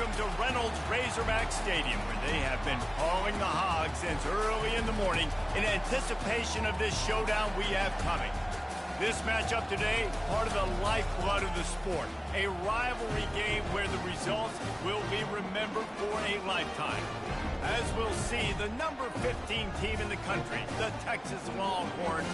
welcome to Reynolds Razorback Stadium, where they have been hauling the hog since early in the morning in anticipation of this showdown we have coming. This matchup today, part of the lifeblood of the sport, a rivalry game where the results will be remembered for a lifetime. As we'll see, the number 15 team in the country, the Texas Longhorns,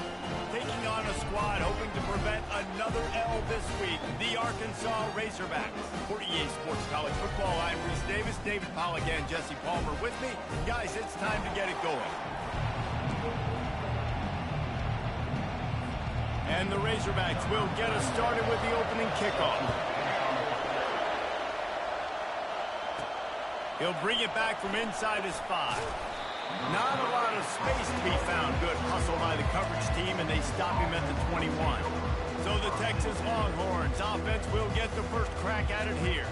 taking on a squad hoping to prevent another L this week, the Arkansas Razorbacks. For EA Sports College Football, I'm Reese Davis, David Pollack, and Jesse Palmer with me. Guys, it's time to get it going. And the Razorbacks will get us started with the opening kickoff. He'll bring it back from inside his 5. Not a lot of space to be found. Good hustle by the coverage team, and they stop him at the 21. So the Texas Longhorns offense will get the first crack at it here.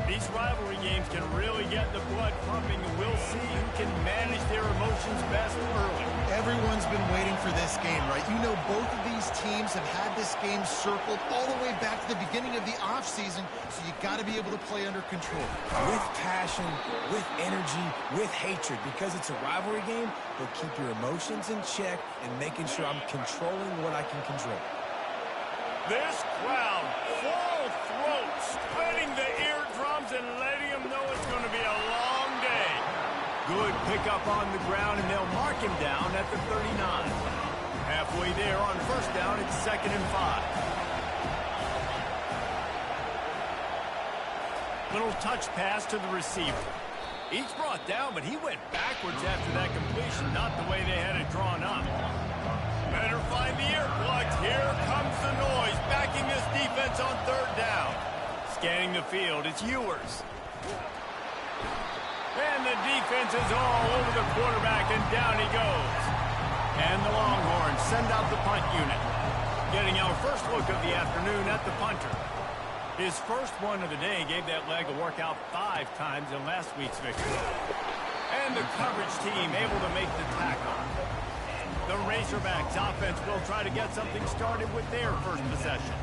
These rivalry games can really get the blood pumping, and we'll see who can manage their emotions best early. Everyone's been waiting for this game, right? You know, both of these teams have had this game circled all the way back to the beginning of the offseason, so you got to be able to play under control. With passion, with energy, with hatred, because it's a rivalry game, but keep your emotions in check and making sure I'm controlling what I can control. This crowd, full throat, splitting the eardrums and letting them know it's going to be a long day. Good pickup on the ground, and they'll mark him down at the 39. Halfway there on first down, it's 2nd and 5. Little touch pass to the receiver. He's brought down, but he went backwards after that completion, not the way they had it drawn up. Better find the earplugs. Here comes the noise, backing this defense on 3rd down. Scanning the field, it's Ewers. And the defense is all over the quarterback, and down he goes. And the Longhorns send out the punt unit. Getting our first look of the afternoon at the punter. His first one of the day gave that leg a workout 5 times in last week's victory. And the coverage team able to make the tackle. The Razorbacks offense will try to get something started with their first possession.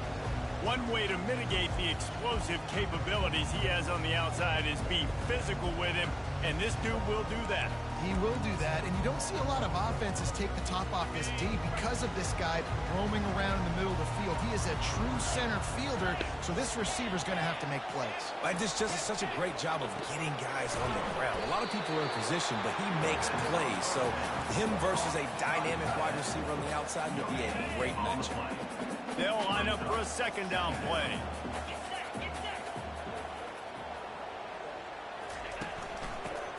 One way to mitigate the explosive capabilities he has on the outside is be physical with him, and this dude will do that. He will do that, and you don't see a lot of offenses take the top off this D because of this guy roaming around in the middle of the field. He is a true center fielder, so this receiver's going to have to make plays. And this just such a great job of getting guys on the ground. A lot of people are in position, but he makes plays. So him versus a dynamic wide receiver on the outside would be a great matchup. They'll line up for a 2nd down play.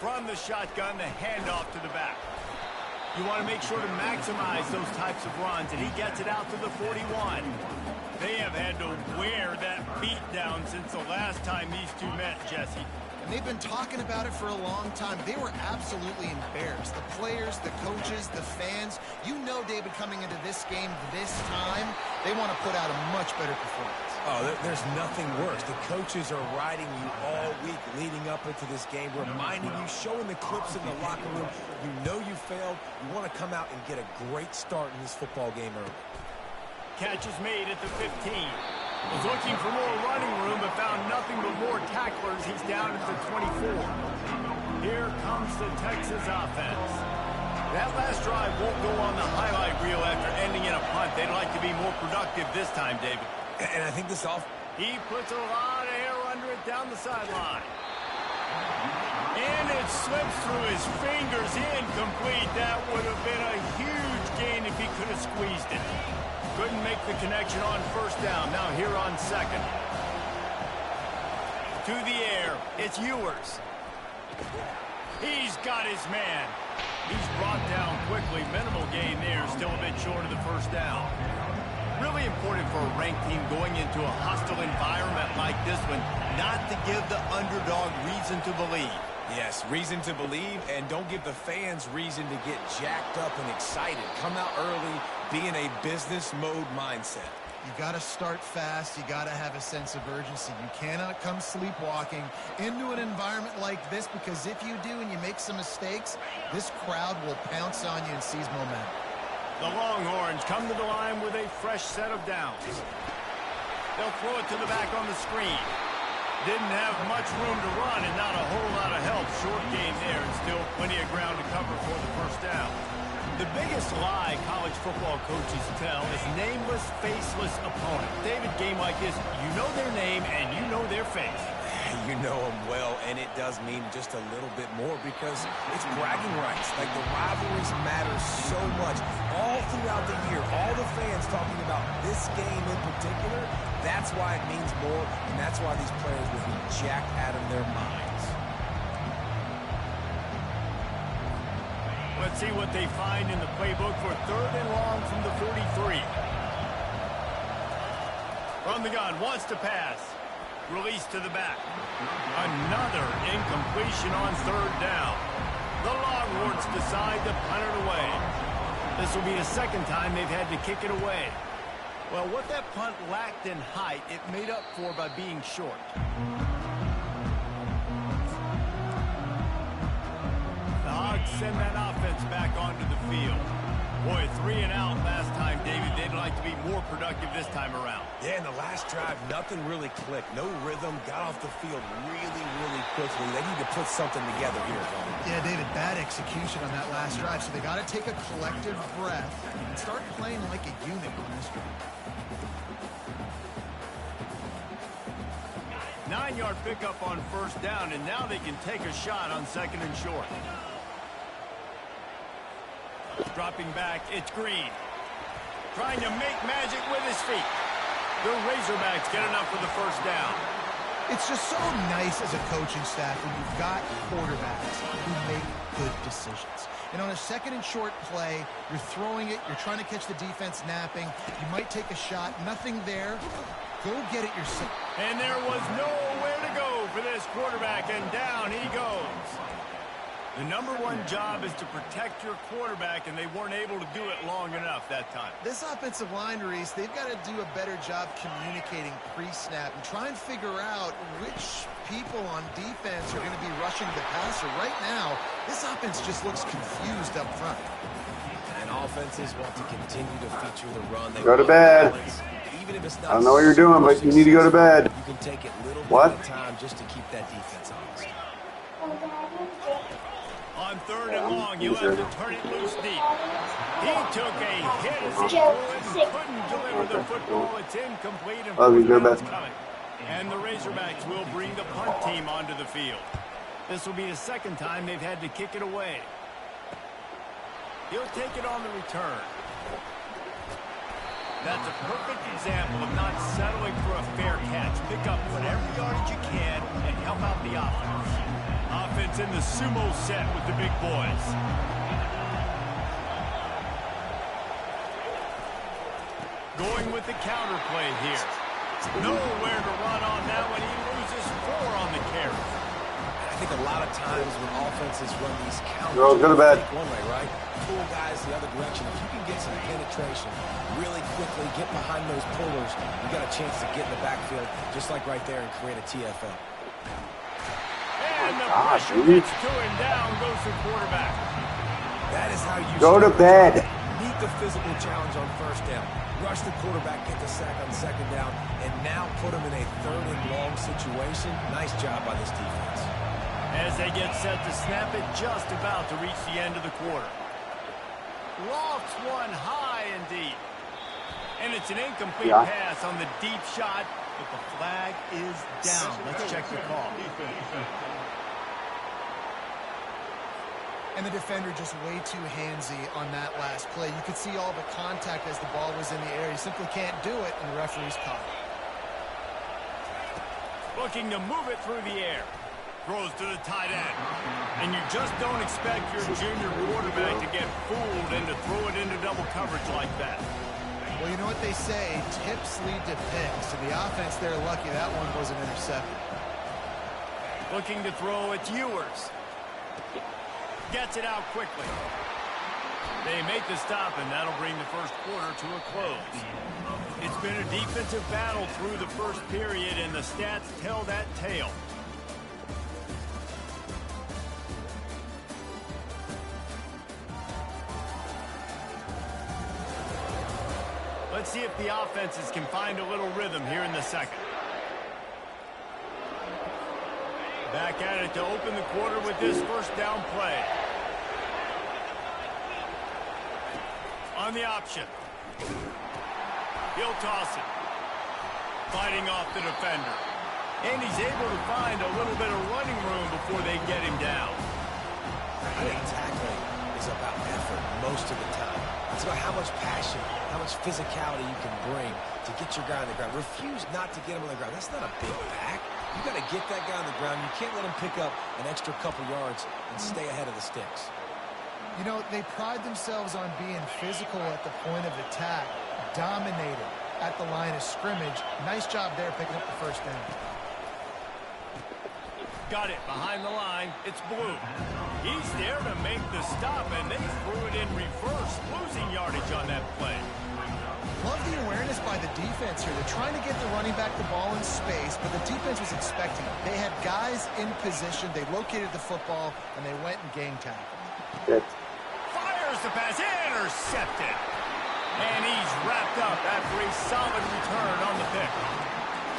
From the shotgun, the handoff to the back. You want to make sure to maximize those types of runs, and he gets it out to the 41. They have had to wear that beat down since the last time these two met, Jesse. And they've been talking about it for a long time. They were absolutely embarrassed. The players, the coaches, the fans. You know, David, coming into this game this time, they want to put out a much better performance. Oh, there's nothing worse. The coaches are riding you all week leading up into this game, reminding you, showing the clips in the locker room. You know you failed. You want to come out and get a great start in this football game early. Catch is made at the 15. Was looking for more running room, but found nothing but more tacklers. He's down at the 24. Here comes the Texas offense. That last drive won't go on the highlight reel after ending in a punt. They'd like to be more productive this time, David. And I think this He puts a lot of air under it down the sideline. And it slips through his fingers, incomplete. That would have been a huge gain if he could have squeezed it. Couldn't make the connection on 1st down. Now here on 2nd. To the air, it's Ewers. He's got his man. He's brought down quickly. Minimal gain there, still a bit short of the 1st down. Really important for a ranked team going into a hostile environment like this one, not to give the underdog reason to believe. Yes, reason to believe, and don't give the fans reason to get jacked up and excited. Come out early, be in a business mode mindset. You got to start fast. You got to have a sense of urgency. You cannot come sleepwalking into an environment like this, because if you do and you make some mistakes, this crowd will pounce on you and seize momentum. The Longhorns come to the line with a fresh set of downs. They'll throw it to the back on the screen. Didn't have much room to run and not a whole lot of help. Short game there and still plenty of ground to cover for the first down. The biggest lie college football coaches tell is nameless, faceless opponent. David, game like this, you know their name and you know their face. You know them well, and it does mean just a little bit more because it's bragging rights. Like, the rivalries matter so much. All throughout the year, all the fans talking about this game in particular, that's why it means more, and that's why these players will be jacked out of their minds. Let's see what they find in the playbook for 3rd and long from the 43. From the gun, wants to pass. Release to the back. Another incompletion on 3rd down. The Longhorns decide to punt it away. This will be the second time they've had to kick it away. Well, what that punt lacked in height, it made up for by being short. The Hogs send that offense back onto the field. Boy, 3 and out last time, David. They'd like to be more productive this time around. Yeah, in the last drive, nothing really clicked. No rhythm, got off the field really, really quickly. They need to put something together here, Tony. Yeah, David, bad execution on that last drive, so they got to take a collective breath and start playing like a unit on this drive. 9-yard pickup on 1st down, and now they can take a shot on 2nd and short. Dropping back, it's Green. Trying to make magic with his feet. The Razorbacks get enough for the 1st down. It's just so nice as a coaching staff when you've got quarterbacks who make good decisions. And on a 2nd and short play, you're throwing it, you're trying to catch the defense napping, you might take a shot, nothing there. Go get it yourself. And there was nowhere to go for this quarterback, and down he goes. The #1 job is to protect your quarterback, and they weren't able to do it long enough that time. This offensive line, Reese, they've got to do a better job communicating pre-snap and try and figure out which people on defense are going to be rushing the passer. Right now, this offense just looks confused up front. And offenses want to continue to feature the run. They go to bed. Even if it's not, I don't know what you're doing, but you need to go to bed. You can take it little bit What? at a time just to keep that defense honest. On 3rd and long, you have to turn it loose deep. He took a hit as he couldn't deliver the football. It's incomplete, and first down's coming. And the Razorbacks will bring the punt team onto the field. This will be the 2nd time they've had to kick it away. He'll take it on the return. That's a perfect example of not settling for a fair catch. Pick up whatever yardage you can and help out the offense. Offense in the sumo set with the big boys. Going with the counter play here. Nowhere to run on that one. He loses 4 on the carry. I think a lot of times when offenses run these counters, Girls, go to bed. one way, right? Pull guys the other direction. If you can get some penetration really quickly, get behind those pullers, you got a chance to get in the backfield, just like right there, and create a TFL. And the pressure gets to him, down goes the quarterback. That is how you Go to bed. Meet the physical challenge on 1st down. Rush the quarterback, get the sack on 2nd down, and now put him in a 3rd and long situation. Nice job by this defense. As they get set to snap it, just about to reach the end of the quarter. Lofts one high and deep. And it's an incomplete pass on the deep shot, but the flag is down. Let's check the call. And the defender just way too handsy on that last play. You could see all the contact as the ball was in the air. He simply can't do it, and the referee's caught it. Looking to move it through the air. Throws to the tight end. And you just don't expect your junior quarterback to get fooled and to throw it into double coverage like that. Well, you know what they say, tips lead to picks. And the offense, they're lucky that one wasn't intercepted. Looking to throw, it's Ewers. Gets it out quickly. They make the stop, and that'll bring the 1st quarter to a close. It's been a defensive battle through the 1st period, and the stats tell that tale. Let's see if the offenses can find a little rhythm here in the 2nd. Back at it to open the quarter with this first down play. On the option. He'll toss it. Fighting off the defender. And he's able to find a little bit of running room before they get him down. I think tackling is about effort most of the time. It's about how much passion, how much physicality you can bring to get your guy on the ground. Refuse not to get him on the ground. That's not a big back. You got to get that guy on the ground. You can't let him pick up an extra couple yards and stay ahead of the sticks. You know, they pride themselves on being physical at the point of attack, dominated at the line of scrimmage. Nice job there picking up the first down. Got it behind the line. It's Blue. He's there to make the stop, and they threw it in reverse, losing yardage on that play. Love the awareness by the defense here. They're trying to get the running back the ball in space, but the defense was expecting it. They had guys in position. They located the football, and they went and gang tackled. Fires the pass. Intercepted. And he's wrapped up after a solid return on the pick.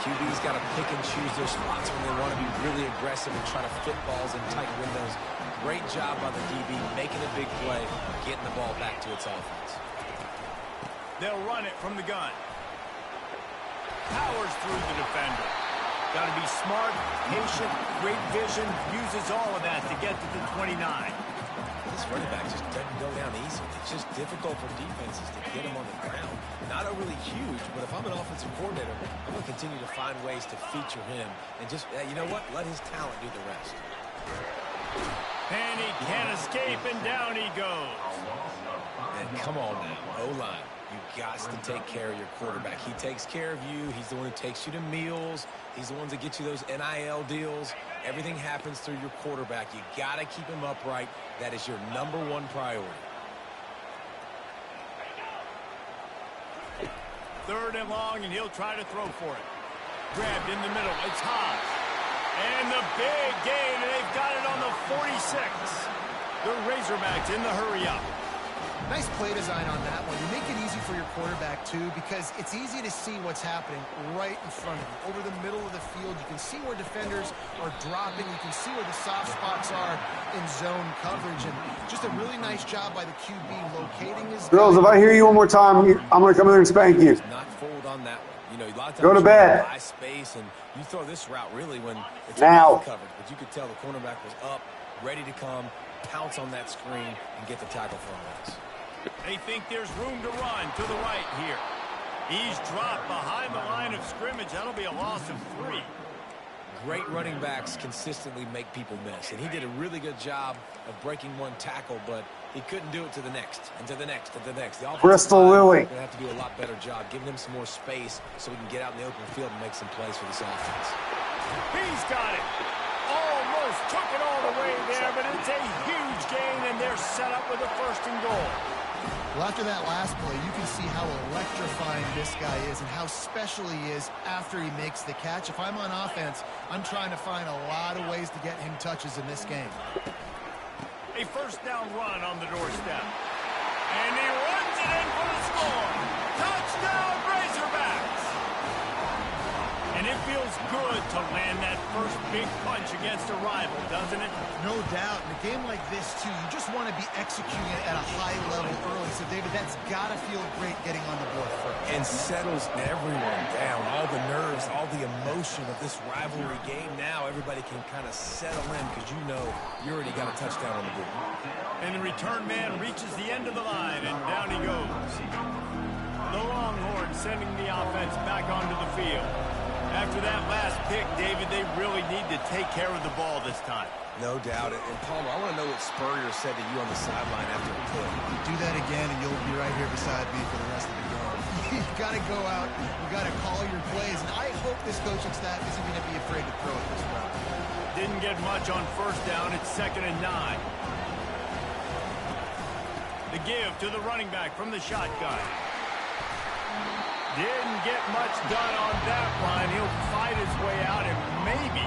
QB's got to pick and choose their spots when they want to be really aggressive and try to fit balls in tight windows. Great job by the DB, making a big play, getting the ball back to its offense. They'll run it from the gun. Powers through the defender. Got to be smart, patient, great vision, uses all of that to get to the 29. This running back just doesn't go down easy. It's just difficult for defenses to get him on the ground. Not overly huge, but if I'm an offensive coordinator, I'm going to continue to find ways to feature him and just, you know what, let his talent do the rest. And he can't escape, and down he goes. And come on now, O-line. You got to take care of your quarterback. He takes care of you. He's the one who takes you to meals. He's the one that gets you those NIL deals. Everything happens through your quarterback. You got to keep him upright. That is your #1 priority. Third and long, and he'll try to throw for it. Grabbed in the middle. It's Hodge. And the big gain, and they've got it on the 46. The Razorbacks in the hurry-up. Nice play design on that one. You make it easy for your quarterback, too, because it's easy to see what's happening right in front of you. Over the middle of the field, you can see where defenders are dropping. You can see where the soft spots are in zone coverage. And just a really nice job by the QB locating his Girls, if I hear you one more time, I'm going to come in there and spank you. Not fold on that one. You know, a lot of times go to bed. High space, and you throw this route really when it's now covered. But you could tell the cornerback was up, ready to come, pounce on that screen, and get the tackle for him. They think there's room to run to the right here. He's dropped behind the line of scrimmage. That'll be a loss of 3. Great running backs consistently make people miss, and he did a really good job of breaking one tackle, but he couldn't do it to the next, and to the next, and to the next. The Bristol Lily. Going to have to do a lot better job giving him some more space so we can get out in the open field and make some plays for this offense. He's got it. Almost took it all the way there, but it's a huge gain, and they're set up with a 1st and goal. Well, after that last play, you can see how electrifying this guy is and how special he is after he makes the catch. If I'm on offense, I'm trying to find a lot of ways to get him touches in this game. A 1st down run on the doorstep. And he runs it in for the score. Touchdown, Razorbacks! And it feels good to land that first big punch against a rival, doesn't it? No doubt. In a game like this, too, you just want to be executing it at a high level early. So, David, that's got to feel great getting on the board first. And settles everyone down. All the nerves, all the emotion of this rivalry game. Now everybody can kind of settle in because you know you already got a touchdown on the board. And the return man reaches the end of the line, and down he goes. The Longhorns sending the offense back onto the field. After that last pick, David, they really need to take care of the ball this time. No doubt. And Palmer, I want to know what Spurrier said to you on the sideline after the play. Do that again, and you'll be right here beside me for the rest of the game. You got to go out. You got to call your plays. And I hope this coaching staff isn't going to be afraid to throw it this route. Didn't get much on 1st down. It's 2nd and 9. The give to the running back from the shotgun. Didn't get much done on that line. He'll fight his way out and maybe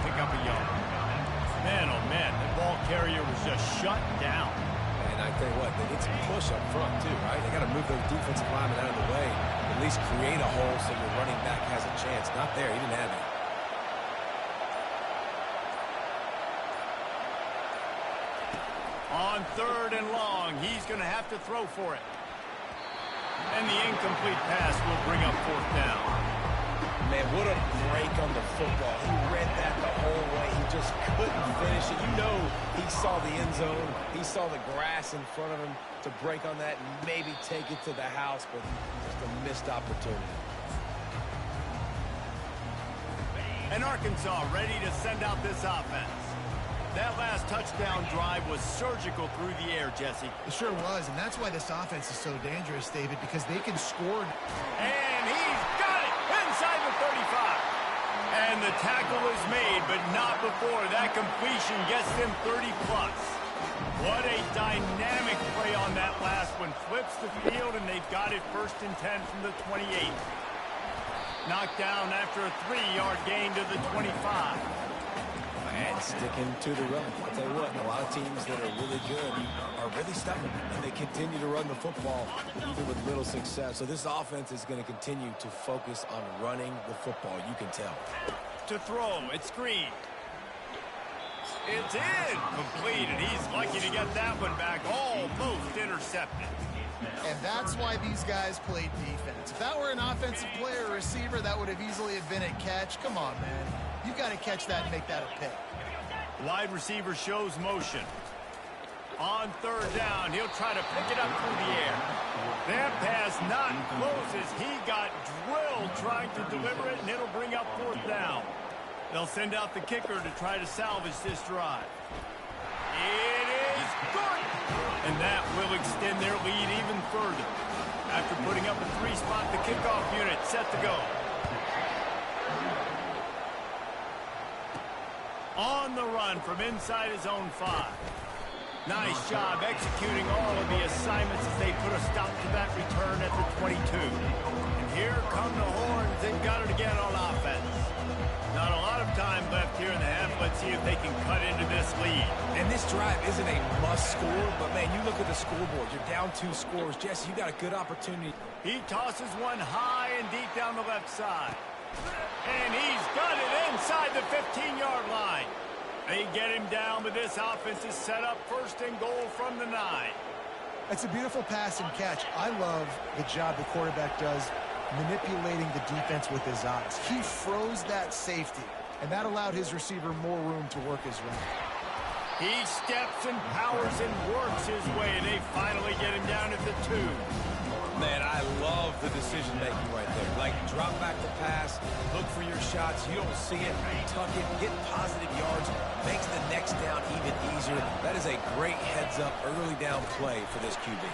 pick up a yard. Man, oh man, the ball carrier was just shut down. And I tell you what, they need some push up front too, right? They got to move those defensive linemen out of the way. At least create a hole so your running back has a chance. Not there. He didn't have it. On 3rd and long, he's going to have to throw for it. And the incomplete pass will bring up 4th down. Man, what a break on the football. He read that the whole way. He just couldn't finish it. You know he saw the end zone. He saw the grass in front of him to break on that and maybe take it to the house, but just a missed opportunity. And Arkansas ready to send out this offense. That last touchdown drive was surgical through the air, Jesse. It sure was, and that's why this offense is so dangerous, David, because they can score. And he's got it inside the 35. And the tackle is made, but not before that completion gets them 30-plus. What a dynamic play on that last one. Flips the field, and they've got it 1st and 10 from the 28. Knocked down after a 3-yard gain to the 25. And sticking to the run. I'll tell you what, a lot of teams that are really good are really stubborn, and they continue to run the football even with little success. So this offense is going to continue to focus on running the football. You can tell. To throw, it's Green. It's in. Complete, and he's lucky to get that one back. Almost intercepted. And that's why these guys played defense. If that were an offensive player or receiver, that would have easily have been a catch. Come on, man. You got to catch that and make that a pick. Wide receiver shows motion. On 3rd down, he'll try to pick it up through the air. That pass not close as he got drilled trying to deliver it, and it'll bring up 4th down. They'll send out the kicker to try to salvage this drive. It is good! And that will extend their lead even further. After putting up a 3-spot, the kickoff unit set to go. On the run from inside his own 5. Nice job executing all of the assignments as they put a stop to that return at the 22. And here come the horns. They've got it again on offense. Not a lot of time left here in the half. Let's see if they can cut into this lead. And this drive isn't a must score, but, man, you look at the scoreboard. You're down 2 scores. Jesse, you got a good opportunity. He tosses one high and deep down the left side. And he's got it inside the 15-yard line. They get him down, but this offense is set up 1st and goal from the 9. That's a beautiful pass and catch. I love the job the quarterback does manipulating the defense with his eyes. He froze that safety, and that allowed his receiver more room to work his route. He steps and powers and works his way, and they finally get him down at the 2. Man, I love the decision-making right there. Like, drop back the pass, look for your shots. You don't see it, tuck it, get positive yards, makes the next down even easier. That is a great heads-up, early down play for this QB.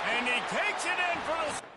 And he takes it in for the...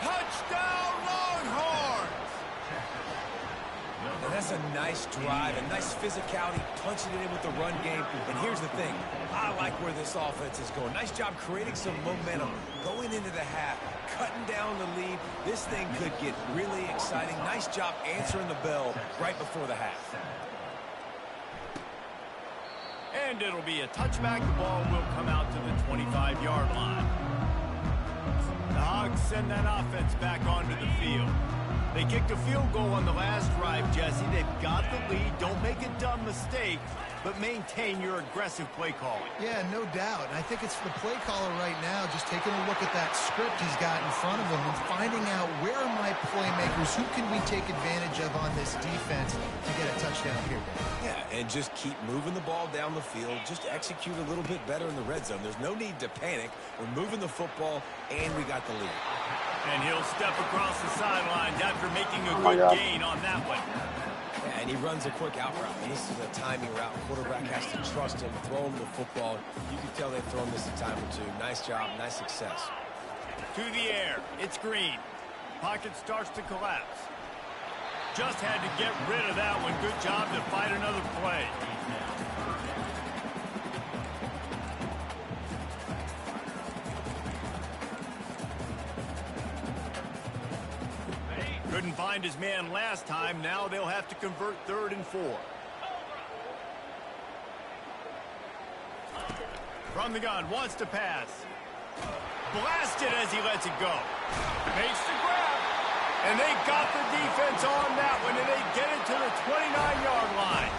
Touchdown, Longhorns! And that's a nice drive, a nice physicality, punching it in with the run game. And here's the thing. I like where this offense is going. Nice job creating some momentum, going into the half, cutting down the lead. This thing could get really exciting. Nice job answering the bell right before the half. And it'll be a touchback. The ball will come out to the 25-yard line. The Hogs send that offense back onto the field. They kicked a field goal on the last drive, Jesse. They've got the lead. Don't make a dumb mistake, but maintain your aggressive play calling. Yeah, no doubt. And I think it's the play caller right now just taking a look at that script he's got in front of him and finding out where are my playmakers, who can we take advantage of on this defense to get a touchdown here. Yeah, and just keep moving the ball down the field. Just execute a little bit better in the red zone. There's no need to panic. We're moving the football, and we got the lead. And he'll step across the sidelines after making a good gain on that one. Yeah, and he runs a quick out route. And this is a timing route. Quarterback has to trust him, throw him the football. You can tell they've thrown this a time or two. Nice job, nice success. To the air, it's Green. Pocket starts to collapse. Just had to get rid of that one. Good job to fight another play. Couldn't find his man last time. Now they'll have to convert 3rd and 4. From the gun, wants to pass. Blasted as he lets it go. Makes the grab. And they got the defense on that one, and they get it to the 29-yard line.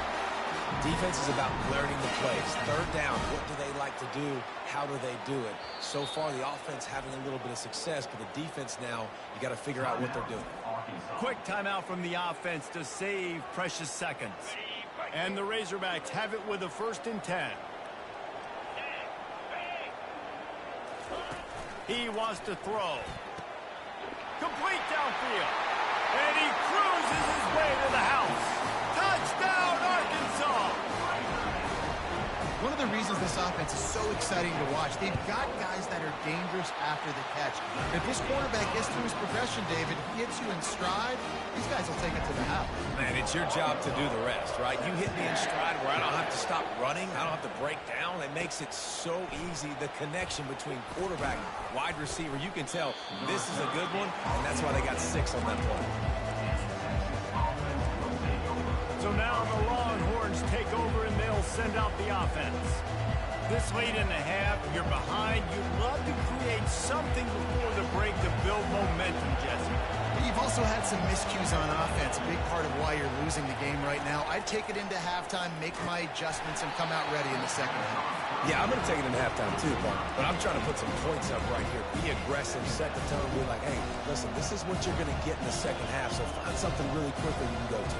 Defense is about learning the plays. 3rd down, what do they like to do? How do they do it? So far, the offense having a little bit of success, but the defense now, you got to figure out what they're doing. Quick timeout from the offense to save precious seconds. And the Razorbacks have it with a 1st and 10. He wants to throw. Complete downfield. And he cruises his way to the house. Touchdown, Arkansas! One of the reasons this offense is so exciting to watch, they've got guys that are dangerous after the catch. If this quarterback gets through his progression, David, gets you in stride, these guys will take it to the house. Man, it's your job to do the rest, right? You hit me in stride where I don't have to stop running. I don't have to break down. It makes it so easy. The connection between quarterback and wide receiver, you can tell this is a good one, and that's why they got 6 on that play. So now the Longhorns take over and they'll send out the offense. This late in the half, you're behind. You'd love to create something before the break to build momentum, Jesse. You've also had some miscues on offense, a big part of why you're losing the game right now. I'd take it into halftime, make my adjustments, and come out ready in the second half. Yeah, I'm going to take it into halftime too, but I'm trying to put some points up right here. Be aggressive, set the tone, be like, hey, listen, this is what you're going to get in the second half, so find something really quickly you can go to.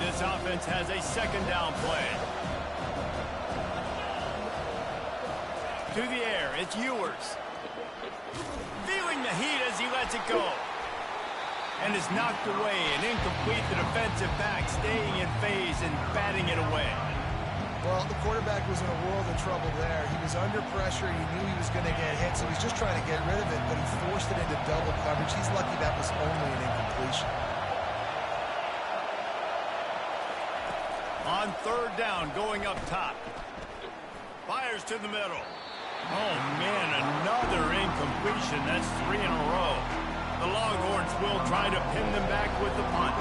This offense has a 2nd down play. To the air, it's Ewers. Feeling the heat as he lets it go. And is knocked away and incomplete. The defensive back staying in phase and batting it away. Well, the quarterback was in a world of trouble there. He was under pressure. He knew he was going to get hit, so he's just trying to get rid of it, but he forced it into double coverage. He's lucky that was only an incompletion. On 3rd down, going up top. Fires to the middle. Oh, man, another incompletion. That's 3 in a row. The Longhorns will try to pin them back with the punt.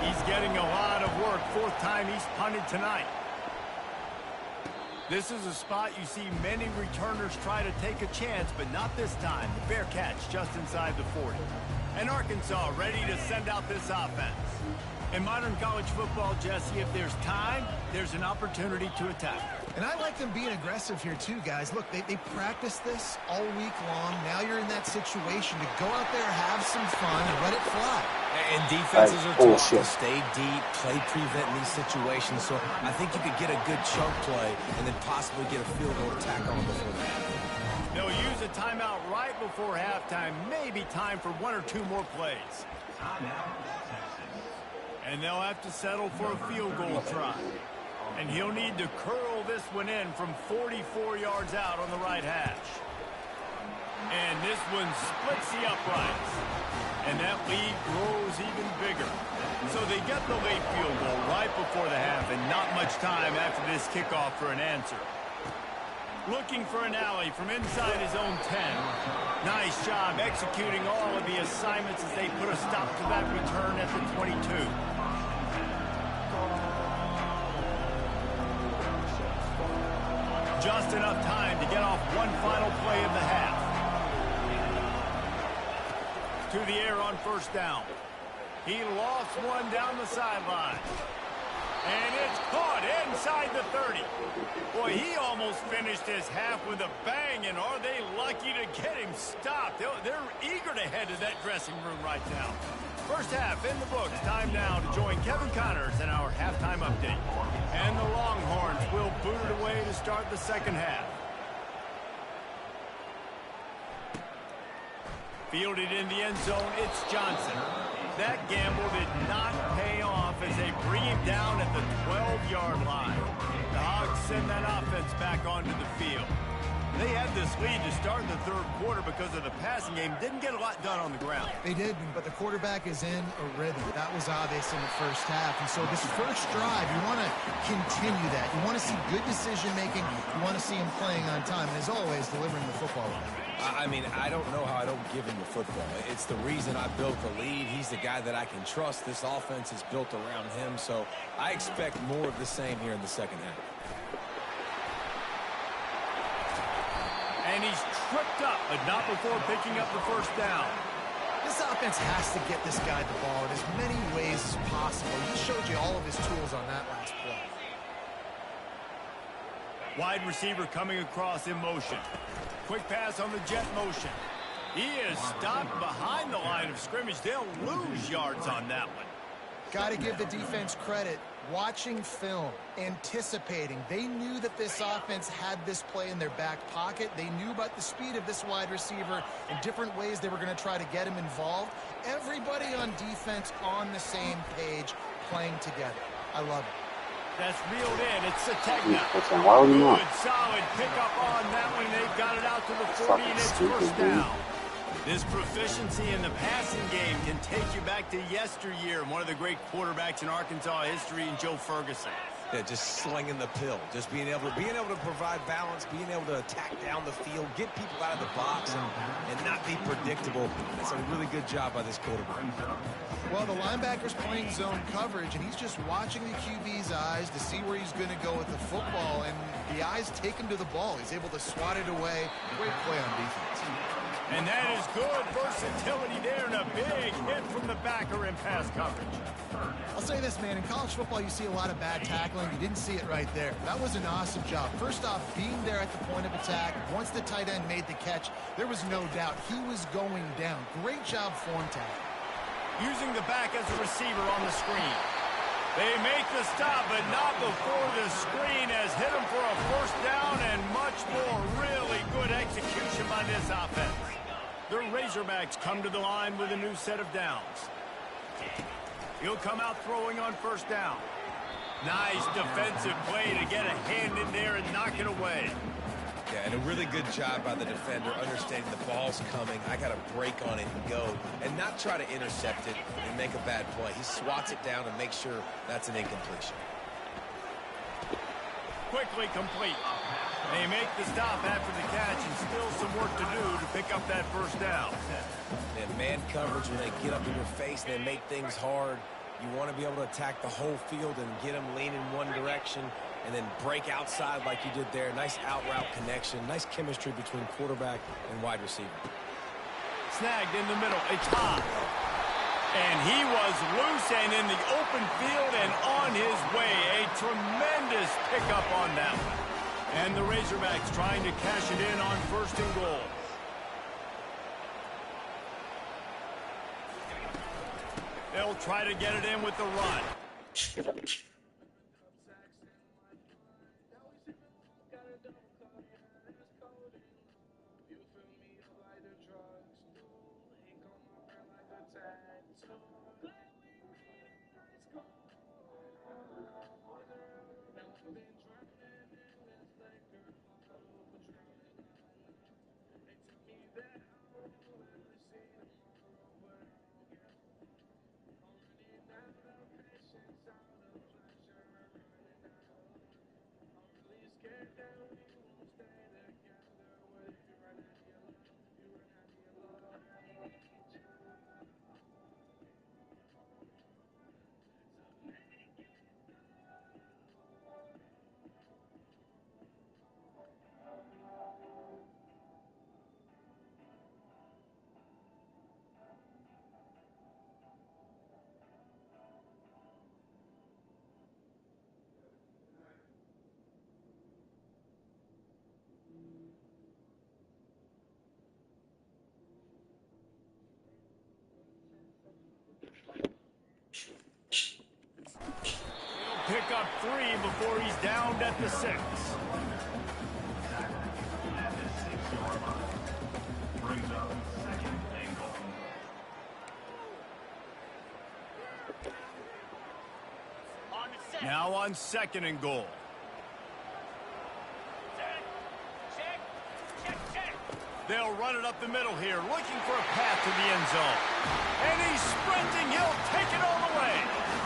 He's getting a lot of work. 4th time he's punted tonight. This is a spot you see many returners try to take a chance, but not this time. The fair catch just inside the 40. And Arkansas ready to send out this offense. In modern college football, Jesse, if there's time, there's an opportunity to attack. And I like them being aggressive here too, guys. Look, they practice this all week long. Now you're in that situation to go out there, have some fun, and let it fly. And defenses are taught to stay deep, play prevent in these situations. So I think you could get a good chunk play and then possibly get a field goal to tack on before that. They'll use a timeout right before halftime. Maybe time for 1 or 2 more plays. And they'll have to settle for a field goal try. And he'll need to curl this one in from 44 yards out on the right hash. And this one splits the uprights. And that lead grows even bigger. So they get the late field goal right before the half and not much time after this kickoff for an answer. Looking for an alley from inside his own 10. Nice job executing all of the assignments as they put a stop to that return at the 22. Just enough time to get off one final play of the half. To the air on 1st down. He lost one down the sideline. And it's caught inside the 30. Boy, he almost finished his half with a bang, and are they lucky to get him stopped? They're eager to head to that dressing room right now. First half in the books. Time now to join Kevin Connors in our halftime update. And the Longhorns will boot it away to start the second half. Fielded in the end zone, it's Johnson. That gamble did not pay off as they bring him down at the 12-yard line. The Hogs send that offense back onto the field. They had this lead to start the third quarter because of the passing game. Didn't get a lot done on the ground. They did, but the quarterback is in a rhythm. That was obvious in the first half. And so this first drive, you want to continue that. You want to see good decision-making. You want to see him playing on time. And as always, delivering the football. I mean, I don't know how I don't give him the football. It's the reason I built the lead. He's the guy that I can trust. This offense is built around him. So I expect more of the same here in the second half. And he's tripped up, but not before picking up the first down. This offense has to get this guy the ball in as many ways as possible. He showed you all of his tools on that last play. Wide receiver coming across in motion. Quick pass on the jet motion. He is stopped behind the line of scrimmage. They'll lose yards on that one. Got to give the defense credit. Watching film, anticipating. They knew that this offense had this play in their back pocket. They knew about the speed of this wide receiver and different ways they were going to try to get him involved. Everybody on defense on the same page, playing together. I love it. That's reeled in. It's Sategna. Why would he not? Good, solid pickup on that one. They've got it out to the 40, and it's first down. This proficiency in the passing game can take you back to yesteryear. One of the great quarterbacks in Arkansas history, in Joe Ferguson. Yeah, just slinging the pill, just being able to provide balance, being able to attack down the field, get people out of the box, and not be predictable. That's a really good job by this quarterback. Well, the linebacker's playing zone coverage, and he's just watching the QB's eyes to see where he's going to go with the football, and the eyes take him to the ball. He's able to swat it away. Great play on defense. And that is good versatility there, and a big hit from the backer in pass coverage. I'll say this, man. In college football, you see a lot of bad tackling. You didn't see it right there. That was an awesome job. First off, being there at the point of attack. Once the tight end made the catch, there was no doubt he was going down. Great job form tackling. Using the back as a receiver on the screen. They make the stop, but not before the screen has hit him for a first down, and much more. Really good execution by this offense. The Razorbacks come to the line with a new set of downs. He'll come out throwing on first down. Nice defensive play to get a hand in there and knock it away. Yeah, and a really good job by the defender, understanding the ball's coming. I got to break on it and go, and not try to intercept it and make a bad play. He swats it down and makes sure that's an incompletion. Quickly complete. They make the stop after the catch, and still some work to do to pick up that first down. And man coverage, when they get up in your face and they make things hard, you want to be able to attack the whole field and get them leaning one direction and then break outside like you did there. Nice out-route connection. Nice chemistry between quarterback and wide receiver. Snagged in the middle. It's hot. And he was loose and in the open field and on his way. A tremendous pickup on that one. And the Razorbacks trying to cash it in on first and goal. They'll try to get it in with the run. Pick up 3 before he's downed at the 6. Now on second and goal. They'll run it up the middle here, looking for a path to the end zone. And he's sprinting. He'll take it all the way.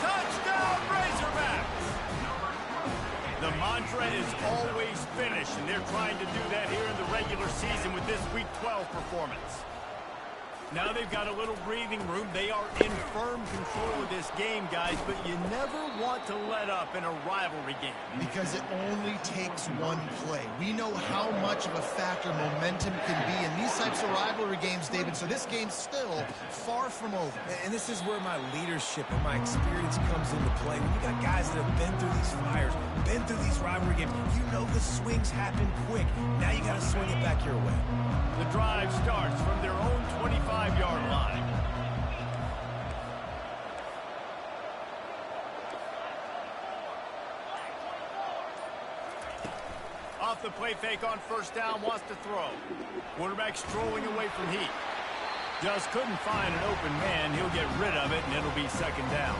Touchdown, Razorbacks! The mantra is always finish, and they're trying to do that here in the regular season with this Week 12 performance. Now they've got a little breathing room. They are in firm control of this game, guys, but you never want to let up in a rivalry game. Because it only takes one play. We know how much of a factor momentum can be in these types of rivalry games, David, so this game's still far from over. And this is where my leadership and my experience comes into play. When you got guys that have been through these fires, been through these rivalry games, you know the swings happen quick. Now you got to swing it back your way. The drive starts from their own 25-yard line. Off the play fake on first down, wants to throw. Quarterback strolling away from heat. Just couldn't find an open man. He'll get rid of it, and it'll be second down.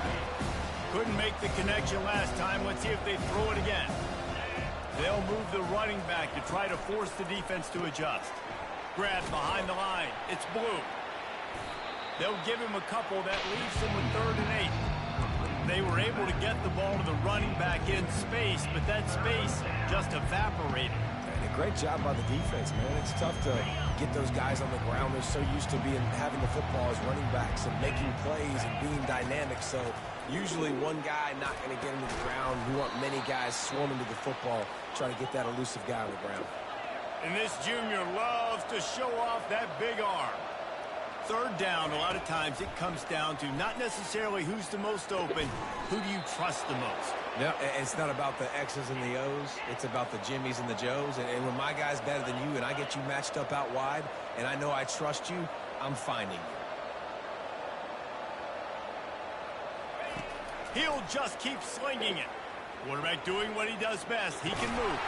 Couldn't make the connection last time. Let's see if they throw it again. They'll move the running back to try to force the defense to adjust. Grab behind the line. It's Blue. They'll give him a couple. That leaves him with 3rd and 8. They were able to get the ball to the running back in space, but that space just evaporated. And a great job by the defense, man. It's tough to get those guys on the ground. They're so used to having the football as running backs and making plays and being dynamic. So usually one guy not going to get into the ground. We want many guys swarming to the football, trying to get that elusive guy on the ground. And this junior loves to show off that big arm. 3rd down, a lot of times it comes down to not necessarily who's the most open, who do you trust the most? No, it's not about the X's and the O's. It's about the Jimmys and the Joes. And when my guy's better than you and I get you matched up out wide and I know I trust you, I'm finding you. He'll just keep slinging it. Quarterback doing what he does best. He can move.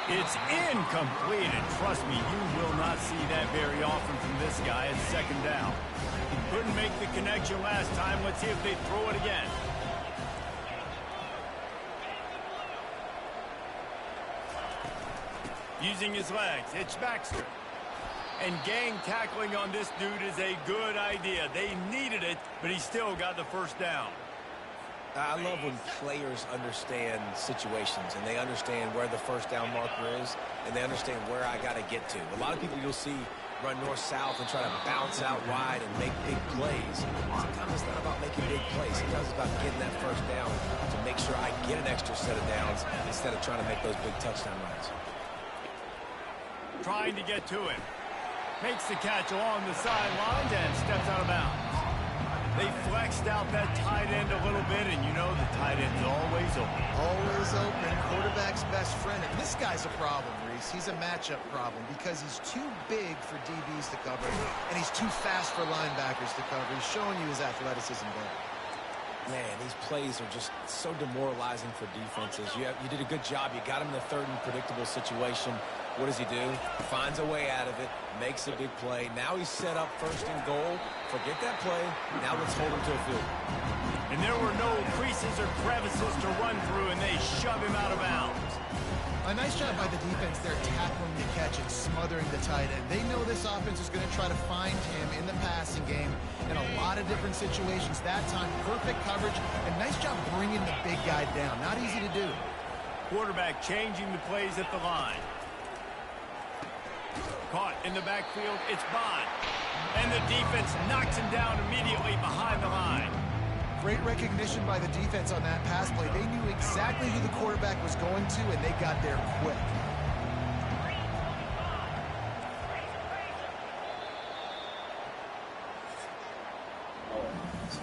It's incomplete, and trust me, you will not see that very often from this guy. It's second down. Couldn't make the connection last time. Let's see if they throw it again. Using his legs, it's Baxter. And gang tackling on this dude is a good idea. They needed it, but he still got the first down. I love when players understand situations and they understand where the first down marker is and they understand where I got to get to. A lot of people you'll see run north-south and try to bounce out wide and make big plays. Sometimes it's not about making big plays. Sometimes it's about getting that first down to make sure I get an extra set of downs instead of trying to make those big touchdown runs. Trying to get to him. Makes the catch along the sidelines and steps out of bounds. They flexed out that tight end a little bit, and you know the tight end's always open. Always open. Quarterback's best friend. And this guy's a problem, Reese. He's a matchup problem because he's too big for DBs to cover, and he's too fast for linebackers to cover. He's showing you his athleticism there. Man, these plays are just so demoralizing for defenses. You did a good job. You got him in the 3rd and predictable situation. What does he do? Finds a way out of it, makes a big play. Now he's set up 1st and goal. Forget that play. Now let's hold him to a field. And there were no creases or crevices to run through, and they shove him out of bounds. A nice job by the defense there, tackling the catch and smothering the tight end. They know this offense is going to try to find him in the passing game in a lot of different situations. That time, perfect coverage, and nice job bringing the big guy down. Not easy to do. Quarterback changing the plays at the line. Caught in the backfield, it's Bond. And the defense knocks him down immediately behind the line. Great recognition by the defense on that pass play. They knew exactly who the quarterback was going to, and they got there quick.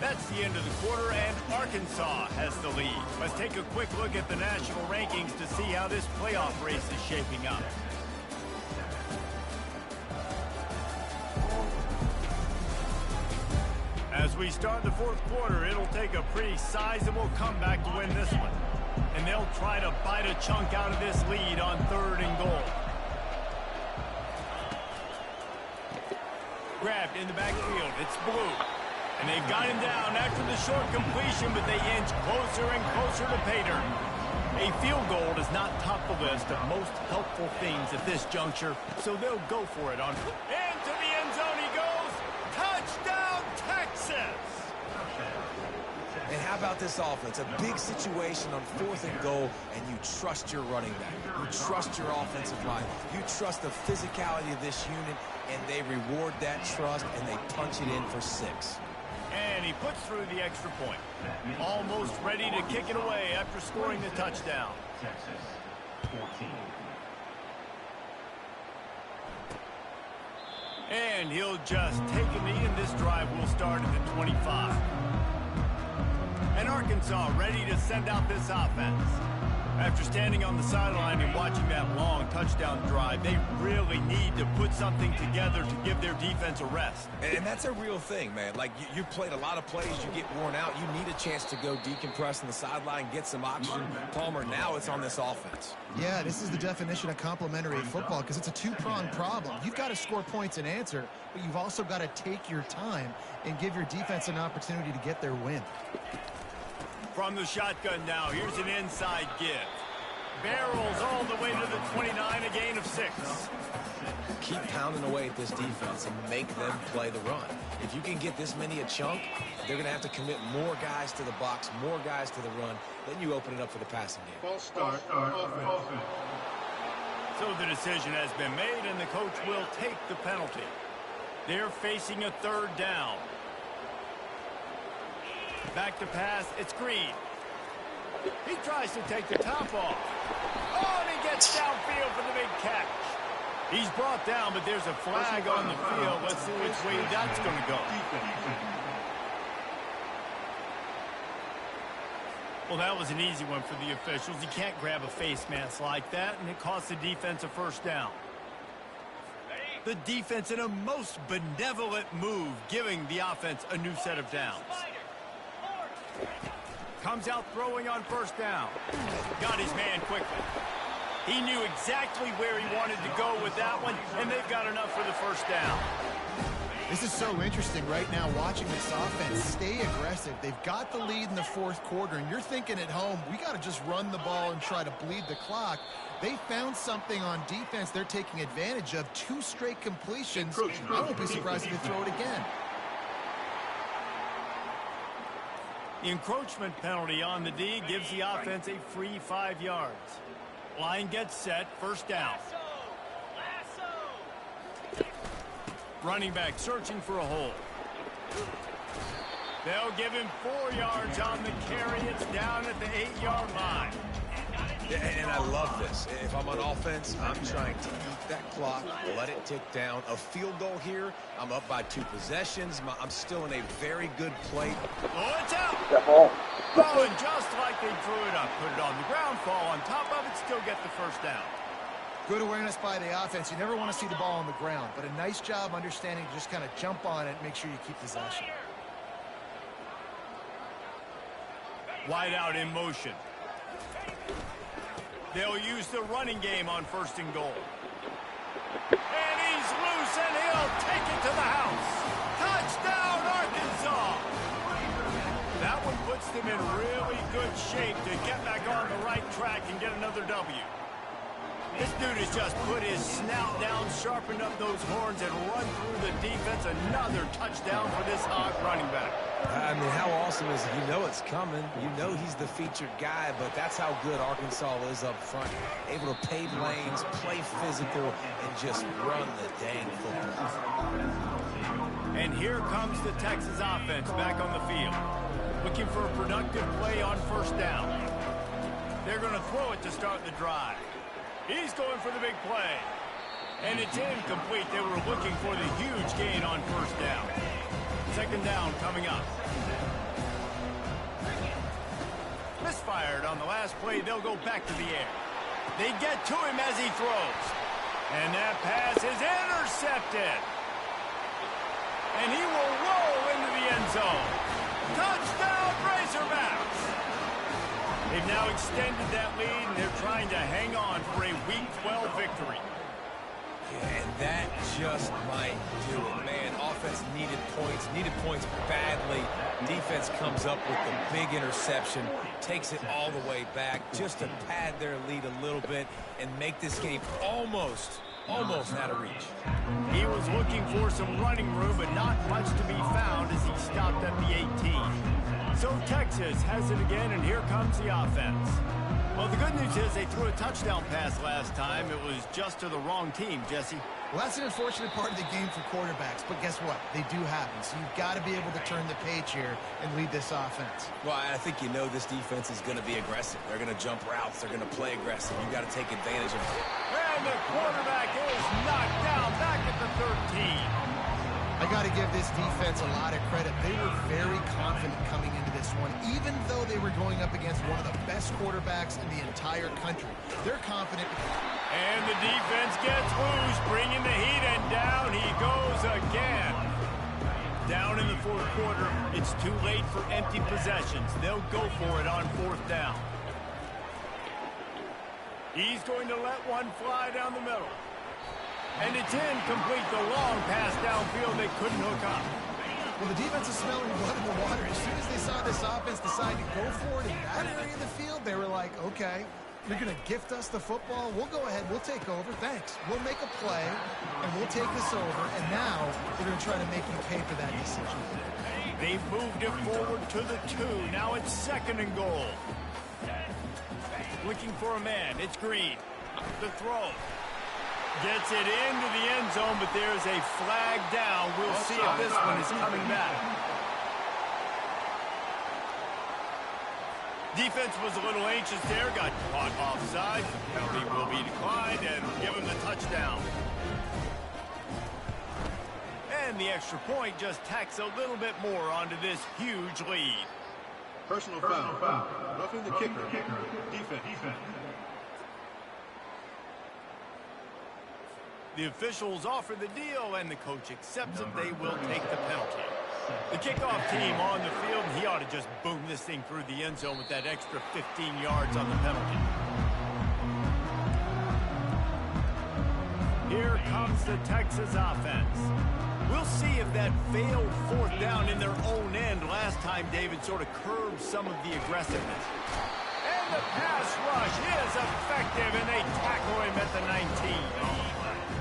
That's the end of the quarter, and Arkansas has the lead. Let's take a quick look at the national rankings to see how this playoff race is shaping up. As we start the 4th quarter, it'll take a pretty sizable comeback to win this one. And they'll try to bite a chunk out of this lead on 3rd and goal. Grabbed in the backfield, it's Blue. And they've got him down after the short completion, but they inch closer and closer to pay dirt. A field goal does not top the list of most helpful things at this juncture, so they'll go for it on. Into the end zone he goes. Touchdown, Texas! And how about this offense? A big situation on 4th and goal, and you trust your running back. You trust your offensive line. You trust the physicality of this unit, and they reward that trust, and they punch it in for 6. And he puts through the extra point. Almost ready to kick it away after scoring the touchdown. Texas, 14. And he'll just take a knee, and this drive will start at the 25. And Arkansas ready to send out this offense. After standing on the sideline and watching that long touchdown drive, they really need to put something together to give their defense a rest. And that's a real thing, man. Like, you played a lot of plays, you get worn out. You need a chance to go decompress on the sideline, get some oxygen. Palmer, now it's on this offense. Yeah, this is the definition of complementary football because it's a two-pronged problem. You've got to score points and answer, but you've also got to take your time and give your defense an opportunity to get their win. From the shotgun now, here's an inside give. Barrels all the way to the 29, a gain of 6. Keep pounding away at this defense and make them play the run. If you can get this many a chunk, they're going to have to commit more guys to the box, more guys to the run. Then you open it up for the passing game. False start, offense. So the decision has been made, and the coach will take the penalty. They're facing a 3rd down. Back to pass, it's Green. He tries to take the top off. Oh, and he gets downfield for the big catch. He's brought down, but there's a flag on the field. Let's see which way that's going to go. Well, that was an easy one for the officials. You can't grab a face mask like that, and it costs the defense a 1st down. The defense in a most benevolent move, giving the offense a new set of downs. Comes out throwing on 1st down. Got his man quickly. He knew exactly where he wanted to go with that one, and they've got enough for the 1st down. This is so interesting right now watching this offense stay aggressive. They've got the lead in the 4th quarter, and you're thinking at home, we got to just run the ball and try to bleed the clock. They found something on defense they're taking advantage of. 2 straight completions. I won't be surprised if they throw it again. The encroachment penalty on the D gives the offense a free 5 yards. Line gets set, 1st down. Running back searching for a hole. They'll give him 4 yards on the carry. It's down at the 8-yard line. And I love this. If I'm on offense, I'm trying to eat that clock, let it tick down. A field goal here, I'm up by 2 possessions. I'm still in a very good play. Oh, it's out. Oh, and just like they drew it up, put it on the ground, fall on top of it, still get the 1st down. Good awareness by the offense. You never want to see the ball on the ground, but a nice job understanding to just kind of jump on it and make sure you keep possession. Wide out in motion. They'll use the running game on 1st and goal. And he's loose, and he'll take it to the house. Touchdown, Arkansas! That one puts them in really good shape to get back on the right track and get another W. This dude has just put his snout down, sharpened up those horns, and run through the defense. Another touchdown for this Hog running back. I mean, how awesome is it? You know it's coming. You know he's the featured guy, but that's how good Arkansas is up front. Able to pave lanes, play physical, and just run the dang football. And here comes the Texas offense back on the field. Looking for a productive play on 1st down. They're going to throw it to start the drive. He's going for the big play. And it's incomplete. They were looking for the huge gain on 1st down. 2nd down coming up. Misfired on the last play. They'll go back to the air. They get to him as he throws. And that pass is intercepted. And he will roll into the end zone. Touchdown, Razorbacks! They've now extended that lead, and they're trying to hang on for a Week 12 victory. Yeah, and that just might do it, man. offense needed points badly. Defense comes up with the big interception, takes it all the way back just to pad their lead a little bit and make this game almost out of reach. He was looking for some running room, but not much to be found as he stopped at the 18. So Texas has it again, and here comes the offense. Well, the good news is they threw a touchdown pass last time. It was just to the wrong team, Jesse. Well, that's an unfortunate part of the game for quarterbacks, but guess what? They do happen, so you've got to be able to turn the page here and lead this offense. Well, I think you know this defense is going to be aggressive. They're going to jump routes. They're going to play aggressive. You've got to take advantage of it. And the quarterback is knocked down back at the 13. I got to give this defense a lot of credit. They were very confident coming into this one, even though they were going up against one of the best quarterbacks in the entire country. They're confident. And the defense gets loose, bringing the heat, and down he goes again. Down in the fourth quarter, it's too late for empty possessions. They'll go for it on fourth down. He's going to let one fly down the middle. And it's incomplete. The long pass downfield, they couldn't hook up. Well, the defense is smelling blood in the water. As soon as they saw this offense decide to go for it in that area of the field, they were like, okay, you're going to gift us the football. We'll go ahead. We'll take over. Thanks. We'll make a play, and we'll take this over. And now they're going to try to make you pay for that decision. They've moved it forward to the 2. Now it's 2nd and goal. Looking for a man. It's Green. The throw. Gets it into the end zone, but there's a flag down. We'll see if this one is coming back. Defense was a little anxious there. Got caught offside. Penalty will be declined and give him the touchdown. And the extra point just tacks a little bit more onto this huge lead. Personal foul. Roughing the kicker. Defense. The officials offer the deal, and the coach accepts it. They will take the penalty. The kickoff team on the field, he ought to just boom this thing through the end zone with that extra 15 yards on the penalty. Here comes the Texas offense. We'll see if that failed fourth down in their own end last time David sort of curbed some of the aggressiveness. And the pass rush is effective, and they tackle him at the 19.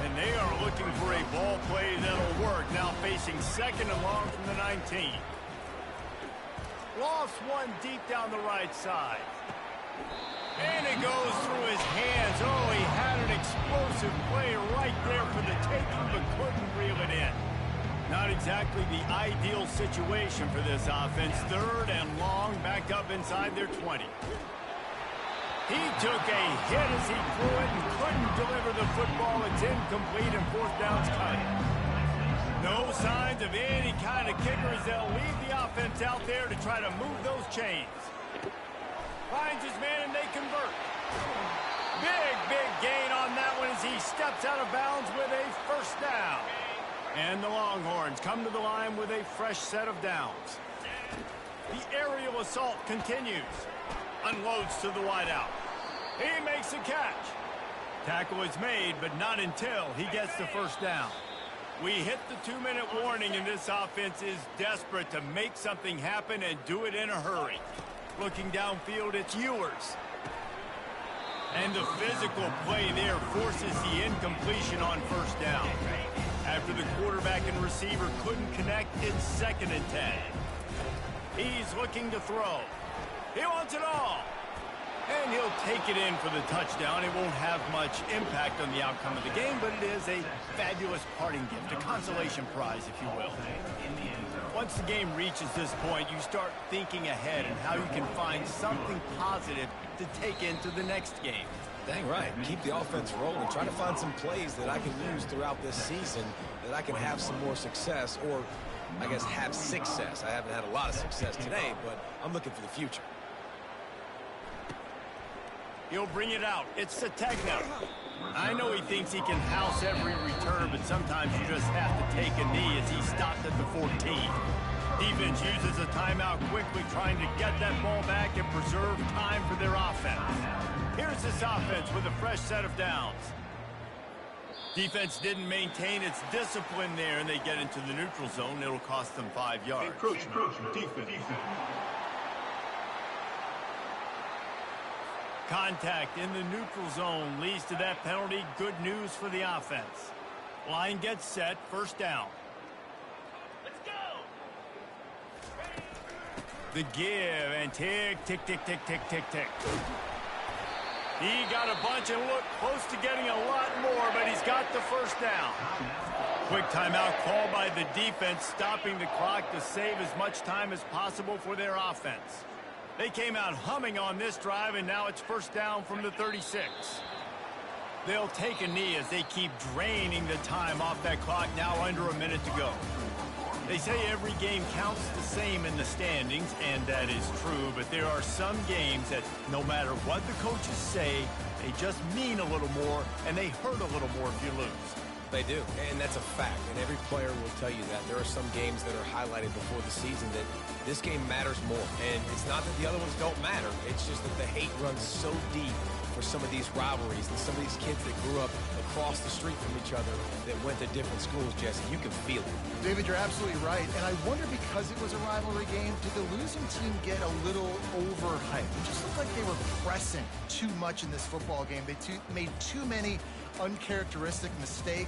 And they are looking for a ball play that'll work. Now facing 2nd and long from the 19. Lost one deep down the right side. And it goes through his hands. Oh, he had an explosive play right there for the taking, but couldn't reel it in. Not exactly the ideal situation for this offense. 3rd and long, back up inside their 20. He took a hit as he threw it and couldn't deliver the football. It's incomplete and fourth down's coming. No signs of any kind of kickers. They'll leave the offense out there to try to move those chains. Finds his man and they convert. Big gain on that one as he steps out of bounds with a first down. And the Longhorns come to the line with a fresh set of downs. The aerial assault continues. Unloads to the wideout. He makes a catch. Tackle is made, but not until he gets the first down. We hit the 2-minute warning, and this offense is desperate to make something happen and do it in a hurry. Looking downfield, it's Ewers. And the physical play there forces the incompletion on first down. After the quarterback and receiver couldn't connect, it's 2nd and 10. He's looking to throw. He wants it all. And he'll take it in for the touchdown. It won't have much impact on the outcome of the game, but it is a fabulous parting gift, a consolation prize, if you will. Once the game reaches this point, you start thinking ahead and how you can find something positive to take into the next game. Dang right. Keep the offense rolling. Try to find some plays that I can use throughout this season that I can have some more success, or I guess have success. I haven't had a lot of success today, but I'm looking for the future. He'll bring it out. It's Sategna. I know he thinks he can house every return, but sometimes you just have to take a knee as he stopped at the 14. Defense uses a timeout quickly, trying to get that ball back and preserve time for their offense. Here's this offense with a fresh set of downs. Defense didn't maintain its discipline there, and they get into the neutral zone. It'll cost them 5 yards. Encroachment. Defense. Contact in the neutral zone leads to that penalty. Good news for the offense. Line gets set. First down. Let's go. The give and tick, tick, tick, tick, tick, tick, tick. He got a bunch and looked close to getting a lot more, but he's got the first down. Quick timeout called by the defense, stopping the clock to save as much time as possible for their offense. They came out humming on this drive, and now it's first down from the 36. They'll take a knee as they keep draining the time off that clock, now under a minute to go. They say every game counts the same in the standings, and that is true, but there are some games that no matter what the coaches say, they just mean a little more, and they hurt a little more if you lose. They do, and that's a fact, and every player will tell you that. There are some games that are highlighted before the season that this game matters more, and it's not that the other ones don't matter. It's just that the hate runs so deep for some of these rivalries and some of these kids that grew up across the street from each other that went to different schools, Jesse. You can feel it. David, you're absolutely right, and I wonder, because it was a rivalry game, did the losing team get a little overhyped? It just looked like they were pressing too much in this football game. They made too many uncharacteristic mistakes.